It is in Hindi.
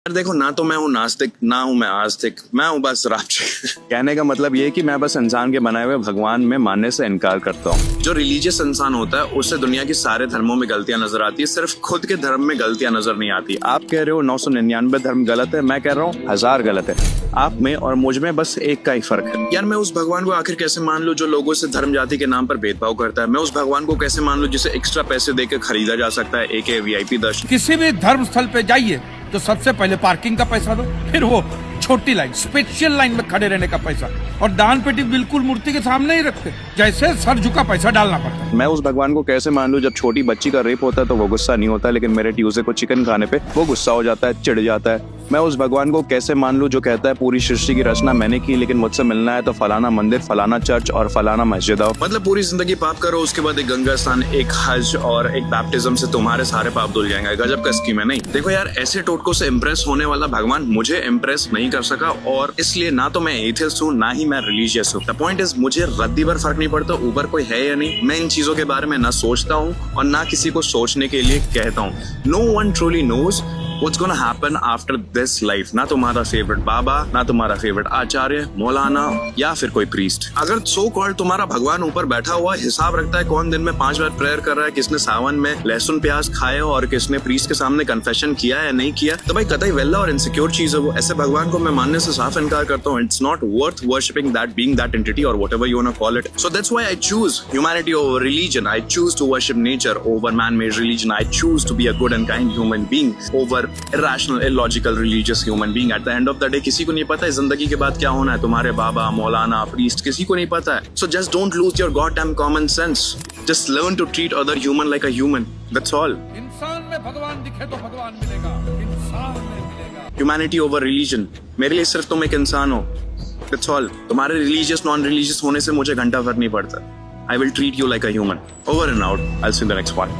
यार देखो, ना तो मैं हूँ नास्तिक, ना हूँ मैं आस्तिक, मैं हूँ बस राजनीतिक। कहने का मतलब ये है कि मैं बस इंसान के बनाए हुए भगवान में मानने से इनकार करता हूँ। जो रिलीजियस इंसान होता है उसे दुनिया की सारे धर्मों में गलतियां नजर आती है, सिर्फ खुद के धर्म में गलतियां नजर नहीं आती। आप कह रहे हो 999 धर्म गलत है, मैं कह रहा हूँ 1000 गलत है। आप में और मुझ में बस एक का ही फर्क है। यार मैं उस भगवान को आखिर कैसे मान लूं जो लोगों से धर्म जाति के नाम पर भेदभाव करता है? मैं उस भगवान को कैसे मान लूं जिसे एक्स्ट्रा पैसे देकर खरीदा जा सकता है, एक वीआईपी दर्शन? किसी भी धर्म स्थल पे जाइए तो सबसे पहले पार्किंग का पैसा दो, फिर वो छोटी लाइन, स्पेशल लाइन में खड़े रहने का पैसा, और दान पेटी बिल्कुल मूर्ति के सामने ही रखते, जैसे सर झुका पैसा डालना पड़ता है। मैं उस भगवान को कैसे मान लूं जब छोटी बच्ची का रेप होता है तो वो गुस्सा नहीं होता, लेकिन मेरे ट्यूसडे को चिकन खाने पे वो गुस्सा हो जाता है, चिढ़ जाता है। मैं उस भगवान को कैसे मान लूं जो कहता है पूरी सृष्टि की रचना मैंने की, लेकिन मुझसे मिलना है तो फलाना मंदिर, फलाना चर्च और फलाना मस्जिद आओ। मतलब पूरी जिंदगी पाप करो, उसके बाद एक गंगा स्नान, एक हज और एक बैप्टिज्म से तुम्हारे सारे पाप धुल जाएंगे। गजब का स्कीम है नहीं? देखो यार, ऐसे टोटकों से इम्प्रेस होने वाला भगवान मुझे इम्प्रेस नहीं कर सका, और इसलिए ना तो मैं एथियस्ट हूँ ना ही मैं रिलीजियस हूँ। द पॉइंट इज, मुझे रद्दी भर फर्क नहीं पड़ता ऊपर कोई है या नहीं। मैं इन चीजों के बारे में ना सोचता हूँ और ना किसी को सोचने के लिए कहता हूँ। No one truly knows What's gonna happen after this life? ना तुम्हारा फेवरेट बाबा, ना तुम्हारा फेवरेट आचार्य, मौलाना या फिर कोई प्रीस्ट। अगर सो कॉल्ड तुम्हारा भगवान ऊपर बैठा हुआ हिसाब रखता है कौन दिन में 5 बार प्रेयर कर रहा है, किसने सावन में लहसुन प्याज खाए और किसने प्रीस्ट के सामने कन्फेशन किया या नहीं किया, तो भाई कतई वेल्ला और इनसिक्योर चीज है वो। ऐसे भगवान को मैं मानने से साफ इनकार करता हूँ। It's not worth worshipping that being that entity और whatever you want to call it. So that's why I choose humanity over religion. I choose to worship nature over man made religion. I choose to be a good and kind human being over irrational, illogical, religious human being. At the end of the day, किसी को नहीं पता है जिंदगी के बाद क्या होना है। तुम्हारे बाबा, मौलाना, priest, किसी को नहीं पता है। So just don't lose your goddamn common sense. Just learn to treat other human like a human. That's all. इंसान में भगवान दिखे तो भगवान मिलेगा, इंसान में मिलेगा। Humanity over religion. मेरे लिए सिर्फ तुम एक इंसान हो। That's all. तुम्हारे religious, non-religious होने से मुझे घंटा फर्क नहीं पड़ता। I will treat you like a human. Over and out. I'll see you in the next one.